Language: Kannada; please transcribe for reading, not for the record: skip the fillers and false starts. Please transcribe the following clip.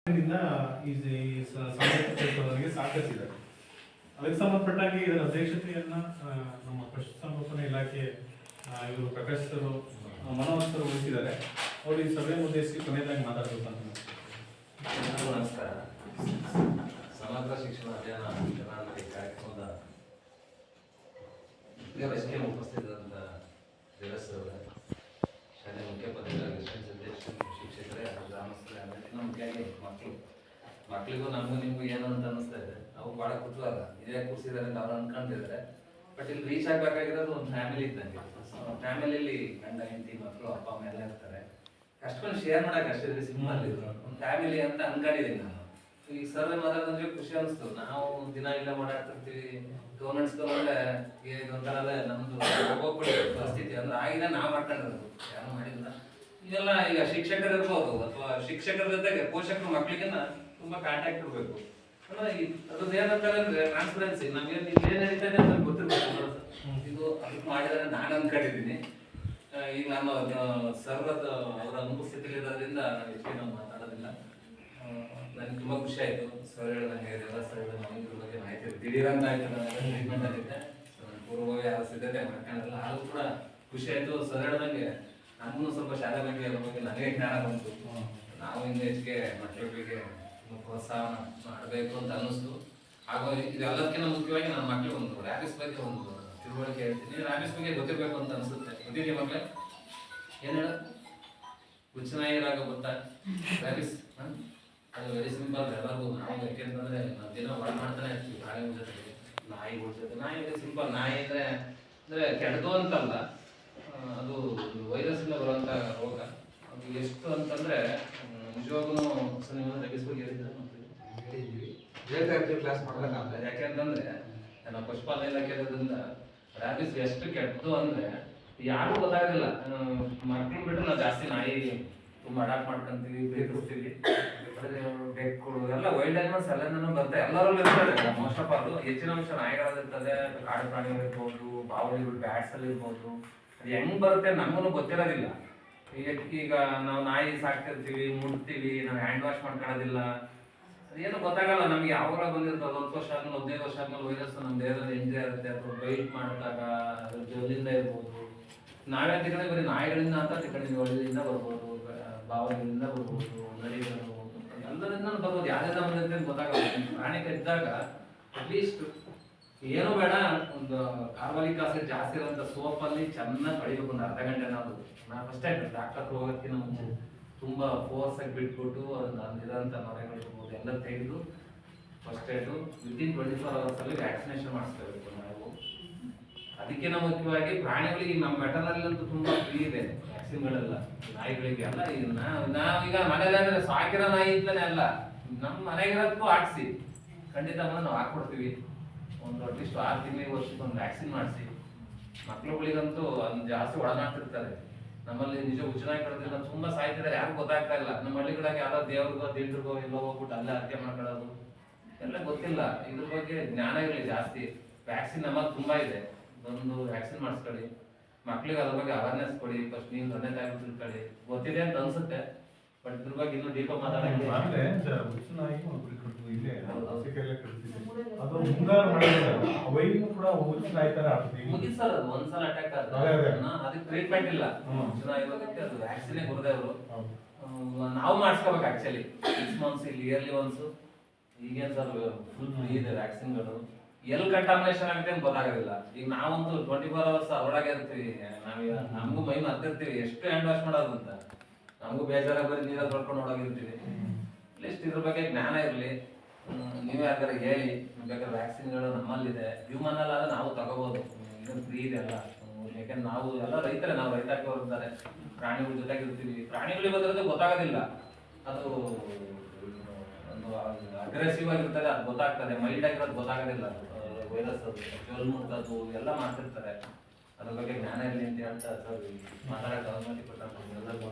ಸಾಹಿತ್ಯ ಸಾಕಷ್ಟಿದೆ. ಅದಕ್ಕೆ ಸಂಬಂಧಪಟ್ಟಾಗಿ ಇದರ ಅಧ್ಯಕ್ಷತೆಯನ್ನ ನಮ್ಮ ಪಶುಸಂಗೋಪನಾ ಇಲಾಖೆ ಇವರು ಪ್ರಕಾಶ್ ಸರ್ ಮನೋಹರ್ ವಹಿಸಿದ್ದಾರೆ. ಅವರು ಈ ಸಭೆ ಉದ್ದೇಶಿಸಿ ಕೊನೆಯದಾಗಿ ಮಾತಾಡಬೇಕು ಅಂತ. ನಮಸ್ಕಾರ. ಸಮಗ್ರ ಶಿಕ್ಷಣ ಅಭಿಯಾನ ಕರ್ನಾಟಕ ಕಾರ್ಯಕ್ರಮದ ಉಪಸ್ಥಿತರಾದಂಥ ಜಗತ್ಸವರೇ, ಶಾಲೆ ಮುಖ್ಯೋಪಾಧ್ಯಾಯರ ಶಿಕ್ಷಕರೇ, ಗ್ರಾಮಸ್ಥರೇ, ಅದಕ್ಕಿಂತ ಮುಖ್ಯವಾಗಿ ಮಕ್ಕಳಿಗೂ ನಮಗೂ ನಿಮಗೂ ಏನು ಅಂತ ಅನ್ನಿಸ್ತಾ ಇದೆ. ಅವು ಭಾಳ ಕುತೂಹಲ ಇದೇ ಕೂರಿಸಿದ್ದಾರೆ ಅಂತ ಅವ್ರು ಅನ್ಕೊಂಡಿದ್ದಾರೆ. ಬಟ್ ಇಲ್ಲಿ ರೀಚ್ ಆಗಬೇಕಾಗಿರೋದು ಒಂದು ಫ್ಯಾಮಿಲಿ ಇದ್ದಂಗೆ. ಫ್ಯಾಮಿಲಿಯಲ್ಲಿ ಗಂಡ ಹೆಂಡತಿ ಮಕ್ಕಳು ಅಪ್ಪ ಅಮ್ಮ ಎಲ್ಲ ಇರ್ತಾರೆ. ಅಷ್ಟೊಂದು ಶೇರ್ ಮಾಡಕ್ಕೆ ಅಷ್ಟಿದ್ರೆ ಸಿಂಪಲ್ ಇದ್ರು ಒಂದು ಫ್ಯಾಮಿಲಿ ಅಂತ ಅನ್ಕೊಂಡಿದ್ದೀನಿ ನಾನು. ಈಗ ಸರ್ವೆ ಮಾತಾಡೋದಂದ್ರೆ ಖುಷಿ ಅನಿಸ್ತು. ನಾವು ದಿನ ಇಲ್ಲ ಓಡಾಡ್ತಿರ್ತೀವಿ. ಗೌರ್ಮೆಂಟ್ ಸ್ಕೂಲ್ ಅಂದ್ರೆ ಇದೊಂಥರ ನಮ್ದು ಹೋಗ್ಬಿಡಿ ಪರಿಸ್ಥಿತಿ ಅಂದ್ರೆ ಆಗಿನ ನಾವು ಮಾಡ್ಕೊಂಡಿರೋದು, ಯಾರು ಮಾಡಿಲ್ಲ. ಇದೆಲ್ಲ ಈಗ ಶಿಕ್ಷಕರು ಇರ್ಬೋದು ಅಥವಾ ಶಿಕ್ಷಕರ ಜೊತೆಗೆ ಪೋಷಕರು ಮಕ್ಕಳಿಗೆನ ತುಂಬಾ ಕಾಂಟ್ಯಾಕ್ಟ್ ಇರಬೇಕು. ಅದ್ರದ್ದು ಏನಂತಾರೆ ಅಂದ್ರೆ ಟ್ರಾನ್ಸ್ಪರೆನ್ಸಿ. ನಮ್ಗೇನು ಏನ್ ನಡೀತದೆ ಅಂತ ಗೊತ್ತಿರ್ಬೇಕು. ಇದು ಅದಕ್ಕೆ ಮಾಡಿದರೆ ನಾನು ಅನ್ಕೊಂಡಿದ್ದೀನಿ. ಈಗ ನಾನು ಸರ್ವದ ಅವರ ಅನುಪಸ್ಥಿತಿಯಲ್ಲಿ ಇರೋದ್ರಿಂದ ನಾವು ಹೆಚ್ಚಿಗೆ ನಾವು ಮಾತಾಡೋದಿಲ್ಲ. ನನಗೆ ತುಂಬಾ ಖುಷಿ ಆಯ್ತು. ಸರ್ ಹೇಳಿದಂಗೆ ಎಲ್ಲ ಸರ್ ಇದ್ರ ಬಗ್ಗೆ ಮಾಹಿತಿ ದಿಢೀರಂತ ಆಯ್ತು. ಟ್ರೀಟ್ಮೆಂಟ್ ಆಗಿದ್ದೆ, ಪೂರ್ವವಾಗಿ ಯಾವ ಸಿದ್ಧತೆ ಮಾಡ್ಕೊಂಡಿರಲ್ಲ. ಆದ್ರೂ ಕೂಡ ಖುಷಿ ಆಯ್ತು. ಸರ್ ಹೇಳಿದಂಗೆ ನಮಗೂ ಸ್ವಲ್ಪ ಶಾಲೆ ಬಗ್ಗೆ ನನಗೆ ಜ್ಞಾನ ಬಂತು. ನಾವು ಇನ್ನು ಹೆಚ್ಚಿಗೆ ಮಕ್ಕಳಿಗೆ ಪ್ರೋತ್ಸಾಹ ಮಾಡಬೇಕು ಅಂತ ಅನ್ನಿಸ್ತು. ಹಾಗೂ ಇದೆಲ್ಲದಕ್ಕಿಂತ ಮುಖ್ಯವಾಗಿ ನನ್ನ ಮಕ್ಕಳಿಗೆ ಒಂದು ರ್ಯಾಬಿಸ್ ಬಗ್ಗೆ ಒಂದು ತಿಳುವಳಿಕೆ ಹೇಳ್ತೀನಿ. ರ್ಯಾಬಿಸ್ ಬಗ್ಗೆ ಗೊತ್ತಿರಬೇಕು ಅಂತ ಅನ್ಸುತ್ತೆ. ಗೊತ್ತಿದೆಯಾ ಮಕ್ಕಳೇ? ಏನು ಹೇಳ ಹುಚ್ಚನಾಯಿರಾಗ ಗೊತ್ತಾ ರ್ಯಾಬಿಸ್? ಅದು ವೆರಿ ಸಿಂಪಲ್. ಎಲ್ಲರಿಗೂ ನಾವು ಯಾಕೆಂತಂದ್ರೆ ನಾವು ದಿನ ಹೊರ ಮಾಡ್ತಾನೆ ಇರ್ತೀವಿ. ಪ್ರಾಣಿಗಳ ಜೊತೆಗೆ, ನಾಯಿಗಳ ಜೊತೆ. ನಾಯಿ ಸಿಂಪಲ್. ನಾಯಿ ಅಂದ್ರೆ ಕೆಟ್ಟದು ಅಂತಲ್ಲ, ಅದು ವೈರಸ್ ಇಂದ ಬರುವಂತ ರೋಗ. ಅದು ಎಷ್ಟು ಅಂತಂದ್ರೆ ನಿಜವಾಗೂ ನೀವು ರ್ಯಾಬಿಸ್ ಬಗ್ಗೆ ಕ್ಲಾಸ್ ಮಾಡ್ಬೇಕಾಗ್ತದೆ. ಯಾಕೆಂತಂದ್ರೆ ನಾವು ಪಶುಪಾಲನಾ ಇಲಾಖೆ ಇರೋದ್ರಿಂದ ರ್ಯಾಬಿಸ್ ಎಷ್ಟು ಕೆಟ್ಟದು ಅಂದ್ರೆ ಯಾರು ಗೊತ್ತಾಗೋದಿಲ್ಲ. ಮಕ್ಕಳು ಬಿಟ್ಟರೆ ನಾವು ಜಾಸ್ತಿ ನಾಯಿ ತುಂಬಾ ಅಡಾಪ್ಟ್ ಮಾಡ್ಕೊಂತೀವಿ, ಬೇಕಿರ್ತೀವಿ. ಬೆಕ್ಕುಗಳು ಎಲ್ಲ ವೈಲ್ಡ್ ಅನಿಮಲ್ಸ್ ಎಲ್ಲನೂ ಬರುತ್ತೆ. ಎಲ್ಲರಲ್ಲೂ ಇರ್ತದೆ. ಮೋಸ್ಟ್ ಆಫ್ ಆಲ್ ಹೆಚ್ಚಿನ ಅಂಶ ನಾಯಿಗಳಿರ್ತದೆ, ಕಾಡು ಪ್ರಾಣಿಗಳಿರ್ಬೋದು, ಬಾವಲಿಗಳು, ಬ್ಯಾಟ್ಸ್ ಅಲ್ಲಿ ಇರ್ಬೋದು. ಅದು ಹೆಂಗ್ ಬರುತ್ತೆ ನಮಗೂ ಗೊತ್ತಿರೋದಿಲ್ಲ. ಈಗ ನಾವು ನಾಯಿ ಸಾಕ್ತಿರ್ತೀವಿ, ಮುಡ್ತೀವಿ, ನಾವು ಹ್ಯಾಂಡ್ ವಾಶ್ ಮಾಡ್ಕೊಳ್ಳೋದಿಲ್ಲ. ಅದೇನು ಗೊತ್ತಾಗಲ್ಲ ನಮ್ಗೆ. ಯಾವಾಗ ಬಂದಿರ್ತದೆ 10 ವರ್ಷ ಆದ್ಮೇಲೆ 15 ವರ್ಷ ಆದ್ಮೇಲೆ ವೈರಸ್ ನಮ್ಮ ದೇಹದಲ್ಲಿ ಎಂಟ್ರಿ ಆಗುತ್ತೆ. ಅಥವಾ ಬೈಟ್ ಮಾಡಿದಾಗ ಅದ್ರ ಜೊಲಿಂದ ಇರ್ಬೋದು. ನಾವೇ ತಿಳ್ಕೊಂಡೆ ಬರೀ ನಾಯಿಗಳಿಂದ ಅಂತ ತಿಳ್ಕೊಂಡಿದ್ದೀವಿ. ಒಳ್ಳೆಯಿಂದ ಬರ್ಬೋದು, ಬಾವಲಿಗಳಿಂದ ಬರ್ಬೋದು, ನರಿಗಳು, ಎಲ್ಲರಿಂದ ಬರ್ಬೋದು. ಯಾವ್ದೆಲ್ಲ ಬಂದಿರುತ್ತೆ ಅಂತ ಗೊತ್ತಾಗಲ್ಲ. ಪ್ರಾಣಿ ಕಚ್ಚಿದಾಗ ಅಟ್ಲೀಸ್ಟ್ ಏನೂ ಬೇಡ, ಒಂದು ಕಾರ್ಬಲಿಕ್ ಆಸಿಡ್ ಜಾಸ್ತಿ ಇರೋಂಥ ಸೋಪಲ್ಲಿ ಚೆನ್ನಾಗಿ ತೊಳಿಬೇಕು. ಒಂದು ಅರ್ಧ ಗಂಟೆ. ನಾವು ಫಸ್ಟ್ ಟೈಮ್ ಡಾಕ್ಟರ್ ಹೋಗೋಕ್ಕಿಂತ ಮುಂಚೆ ತುಂಬಾ ಫೋರ್ಸ್ ಆಗಿ ಬಿಟ್ಬಿಟ್ಟು ಅಲ್ಲಿರೋಂಥ ನೊರೆಗಳಿರ್ಬೋದು ಎಲ್ಲ ತೆಗೆದು ಫಸ್ಟ್ ಏಡು ವಿತಿನ್ 24 hours ಅಲ್ಲಿ ವ್ಯಾಕ್ಸಿನೇಷನ್ ಮಾಡಿಸ್ಕೋಬೇಕು ನಾವು. ಅದಕ್ಕಿಂತ ಮುಖ್ಯವಾಗಿ ಪ್ರಾಣಿಗಳಿಗೆ ನಮ್ಮ ವೆಟರ್ನರಿಲಂತೂ ತುಂಬಾ ಫ್ರೀ ಇದೆ ವ್ಯಾಕ್ಸಿನ್ಗಳೆಲ್ಲ. ನಾಯಿಗಳಿಗೆ ಎಲ್ಲ ಈಗ ನಾವೀಗ ಮನೇಲಿ ಅಂದ್ರೆ ಸಾಕಿರೋ ನಾಯಿ ಇತ್ತಲೇ ಅಲ್ಲ, ನಮ್ಮ ಮನೆಗಿರೋದಕ್ಕೂ ಹಾಕ್ಸಿ ಖಂಡಿತ ನಾವು ಹಾಕ್ಕೊಡ್ತೀವಿ. ಒಂದು ಅಟ್ಲೀಸ್ಟ್ 6 ತಿಂಗಳಿಗೆ ವರ್ಷಕ್ಕೆ ಒಂದು ವ್ಯಾಕ್ಸಿನ್ ಮಾಡಿಸಿ. ಮಕ್ಳುಗಳಿಗಂತೂ ಅದನ್ನ ಜಾಸ್ತಿ ಒಳನಾಡ್ತಿರ್ತಾರೆ. ನಮ್ಮಲ್ಲಿ ನಿಜ ಹುಚ್ಚನಾಗಿ ಕಳೆದ್ರಿಂದ ತುಂಬಾ ಸಾಯ್ತಿದ್ದಾರೆ. ಯಾರು ಗೊತ್ತಾಗ್ತಾ ಇಲ್ಲ. ನಮ್ಮ ಹಳ್ಳಿಗಳಾಗಿ ಯಾರೋ ದೇವ್ರಿಗೋ ದಿಂಡ್ರಿಗೋ ಎಲ್ಲೋ ಹೋಗ್ಬಿಟ್ಟು ಅಲ್ಲೇ ಹತ್ಯೆ ಮಾಡ್ಕೊಳ್ಳೋದು ಎಲ್ಲ ಗೊತ್ತಿಲ್ಲ. ಇದ್ರ ಬಗ್ಗೆ ಜ್ಞಾನ ಇರಲಿ ಜಾಸ್ತಿ. ವ್ಯಾಕ್ಸಿನ್ ನಮ್ಮಲ್ಲಿ ತುಂಬಾ ಇದೆ. ಒಂದು ವ್ಯಾಕ್ಸಿನ್ ಮಾಡಿಸ್ಕೊಳ್ಳಿ. ಮಕ್ಳಿಗೆ ಅದ್ರ ಬಗ್ಗೆ ಅವೇರ್ನೆಸ್ ಕೊಡಿ. ಫಸ್ಟ್ ನೀವು ತಂದೆ ತಾಯಿ ತಿಳ್ಕೊಳ್ಳಿ. ಗೊತ್ತಿದೆ ಅಂತ ಅನ್ಸುತ್ತೆ, ಬಟ್ ಇದ್ರ ಬಗ್ಗೆ ಇನ್ನೂ ಡೀಪ್ ಮಾತಾಡಂಗಿಲ್ಲ. ಮುಗಿಸ್ತಾರೆ. ಅದು ಒಂದ್ಸಲ ಅಟ್ಯಾಕ್ ಆದ್ರೆ ಅದಕ್ಕೆ ಟ್ರೀಟ್ಮೆಂಟ್ ಇಲ್ಲ. ಅದು ವ್ಯಾಕ್ಸಿನೇ ಗುರುದೇವ್ರು. ನಾವು ಮಾಡಿಸ್ಕೋಬೇಕು ಆಕ್ಚುಲಿ 6 months ಇಲ್ಲಿ ಇಯರ್ಲಿ ಒನ್ಸು. ಈಗೇನ್ ಸರ್ ಫುಲ್ ಫ್ರೀ ಇದೆ ವ್ಯಾಕ್ಸಿನ್ಗಳು. ಎಲ್ಲಿ ಕಂಟಾಮಿನೇಷನ್ ಆಗುತ್ತೆ ಅಂತ ಗೊತ್ತಾಗೋದಿಲ್ಲ. ಈಗ ನಾವೊಂದು 24 hours ಒಳಗೆ ಇರ್ತೀವಿ. ನಾವೀಗ ನಮಗೂ ಮೈ ಮರ್ತಿರ್ತೀವಿ ಎಷ್ಟು ಹ್ಯಾಂಡ್ ವಾಶ್ ಮಾಡೋದು ಅಂತ. ನಮಗೂ ಬೇಜಾರಾಗಿ ಬರೀ ನೀರಲ್ಲಿ ತೊಳ್ಕೊಂಡು ಹೋಗಿರ್ತೀವಿ. ಅಟ್ಲೀಸ್ಟ್ ಇದ್ರ ಬಗ್ಗೆ ಜ್ಞಾನ ಇರಲಿ. ನೀವು ಯಾಕಂದ್ರೆ ಹೇಳಿ. ಬೇಕಾದ್ರೆ ವ್ಯಾಕ್ಸಿನ್ಗಳು ನಮ್ಮಲ್ಲಿದೆ. ಹ್ಯೂಮನ್ ಅಲ್ಲಾದ್ರೆ ನಾವು ತಗೋಬಹುದು. ಇದು ಫ್ರೀ ಇದೆ ಎಲ್ಲ. ಯಾಕಂದ್ರೆ ನಾವು ಎಲ್ಲ ರೈತರೇ. ನಾವು ರೈತಕ್ಕೆ ಹೊರತಾರೆ. ಪ್ರಾಣಿಗಳ ಜೊತೆಗೆ ಇರ್ತೀವಿ. ಪ್ರಾಣಿಗಳಿಗೆ ಬಂದಿರೋದು ಗೊತ್ತಾಗೋದಿಲ್ಲ. ಅದು ಒಂದು ಅಗ್ರೆಸಿವ್ ಆಗಿರ್ತದೆ, ಅದು ಗೊತ್ತಾಗ್ತದೆ. ಮೈಲ್ಡ್ ಆಗಿರೋದು ಗೊತ್ತಾಗೋದಿಲ್ಲ. ವೈರಸ್ ಅದು ಜೋಲ್ ಮುಟ್ಟೋದು ಎಲ್ಲ ಮಾಡ್ತಿರ್ತಾರೆ. ಅದ್ರ ಬಗ್ಗೆ ಜ್ಞಾನ ಇರಲಿ ಅಂತ ಹೇಳ್ತಾ ಸರ್ ಮಾತಾಡೋಕೆ ಅನುಮತಿ ಕೊಟ್ಟ ಎಲ್ಲರಿಗೂ